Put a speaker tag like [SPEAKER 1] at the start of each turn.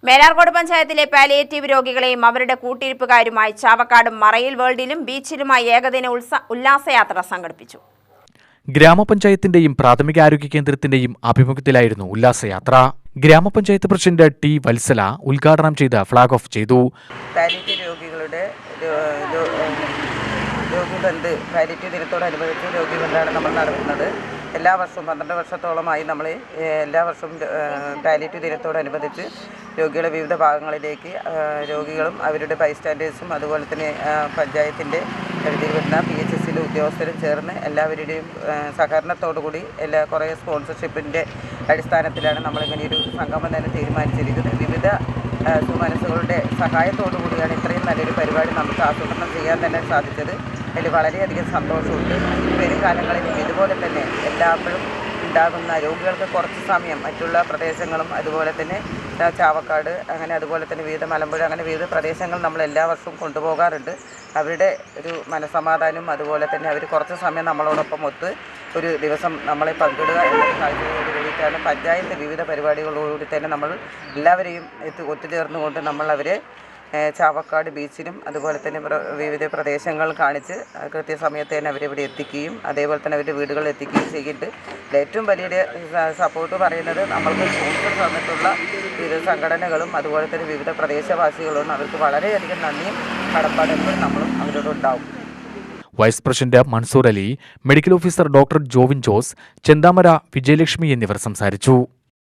[SPEAKER 1] മേലാർകോട് പഞ്ചായത്തിലെ പാലിയേറ്റീവ് രോഗികളെയും അവരുടെ കൂട്ടിരിപ്പുകാരുമായി ചാവക്കാട് മറയിൽ വേൾഡിലും ബീച്ചിലുമായി ഏകദിന ഉല്ലാസയാത്ര സംഘടിപ്പിച്ചു.
[SPEAKER 2] ഗ്രാമപഞ്ചായത്തിന്റെയും പ്രാഥമികാരോഗ്യ കേന്ദ്രത്തിന്റെയും ആഭിമുഖ്യത്തിലായിരുന്നു ഉല്ലാസയാത്ര. ഗ്രാമപഞ്ചായത്ത് പ്രസിഡന്റ് ടി വത്സല ഉദ്ഘാടനം ചെയ്ത് ഫ്ളാഗ് ഓഫ് ചെയ്തു.
[SPEAKER 3] പാലിയേറ്റീവ് രോഗികളുടെ രോഗിബന്ധ് പാലിയേറ്റീവ് ദിനത്തോടനുബന്ധിച്ച് രോഗിബന്ധാണ് നമ്മൾ നടത്തുന്നത്. എല്ലാ വർഷവും 12 വർഷത്തോളമായി നമ്മൾ എല്ലാ വർഷവും പാലിയേറ്റീവ് ദിനത്തോടനുബന്ധിച്ച് രോഗികളെ വിവിധ ഭാഗങ്ങളിലേക്ക് രോഗികളും അവരുടെ ബൈസ്റ്റാൻഡേഴ്സും അതുപോലെ തന്നെ പഞ്ചായത്തിൻ്റെ പരിധിയിൽ വരുന്ന PHSലെ ഉദ്യോഗസ്ഥരും ചേർന്ന് എല്ലാവരുടെയും സഹകരണത്തോടുകൂടി കുറേ സ്പോൺസർഷിപ്പിൻ്റെ അടിസ്ഥാനത്തിലാണ് നമ്മളിങ്ങനെയൊരു സംഗമം തന്നെ തീരുമാനിച്ചിരിക്കുന്നത്. വിവിധ സുമനസ്സുകളുടെ സഹായത്തോടു കൂടിയാണ് ഇത്രയും നല്ലൊരു പരിപാടി നമുക്ക് ആസൂത്രണം ചെയ്യാൻ തന്നെ സാധിച്ചത്. അതിൽ വളരെയധികം സന്തോഷമുണ്ട്. വരും കാലങ്ങളിലും ഇതുപോലെ തന്നെ എല്ലാവരും ഉണ്ടാകുന്ന രോഗികൾക്ക് കുറച്ച് സമയം മറ്റുള്ള പ്രദേശങ്ങളും അതുപോലെ തന്നെ ചാവക്കാട് അതുപോലെ തന്നെ വിവിധ മലമ്പുഴ വിവിധ പ്രദേശങ്ങൾ നമ്മൾ എല്ലാ വർഷവും കൊണ്ടുപോകാറുണ്ട്. അവരുടെ ഒരു മനസ്സമാധാനവും അതുപോലെ തന്നെ അവർ കുറച്ച് സമയം നമ്മളോടൊപ്പം ഒത്ത് ഒരു ദിവസം നമ്മളെ പങ്കിടുക എന്ന സാഹചര്യത്തോട് കൂടിയിട്ടാണ് പഞ്ചായത്ത് വിവിധ പരിപാടികളോടുകൂടി തന്നെ നമ്മൾ എല്ലാവരെയും ഒത്തുചേർന്നുകൊണ്ട് നമ്മൾ അവരെ ചാവക്കാട് ബീച്ചിലും അതുപോലെ തന്നെ വിവിധ പ്രദേശങ്ങൾ കാണിച്ച് കൃത്യസമയത്ത് തന്നെ അവരിവിടെ എത്തിക്കുകയും അതേപോലെ തന്നെ അവരുടെ വീടുകളിൽ എത്തിക്കുകയും ചെയ്തിട്ട് ഏറ്റവും വലിയ സപ്പോർട്ട് പറയുന്നത് നമ്മൾക്ക് സ്പോൺസർ തന്നിട്ടുള്ള വിവിധ സംഘടനകളും അതുപോലെ തന്നെ വിവിധ പ്രദേശവാസികളും അവർക്ക് വളരെയധികം നന്ദിയും കടപ്പാടുകളും നമ്മളും അവരോടുണ്ടാവും.
[SPEAKER 2] Vice president Mansoor Ali, medical officer doctor Jovin Jose, Chenthamara Vijayalakshmi എന്നിവർ സംസാരിച്ചു.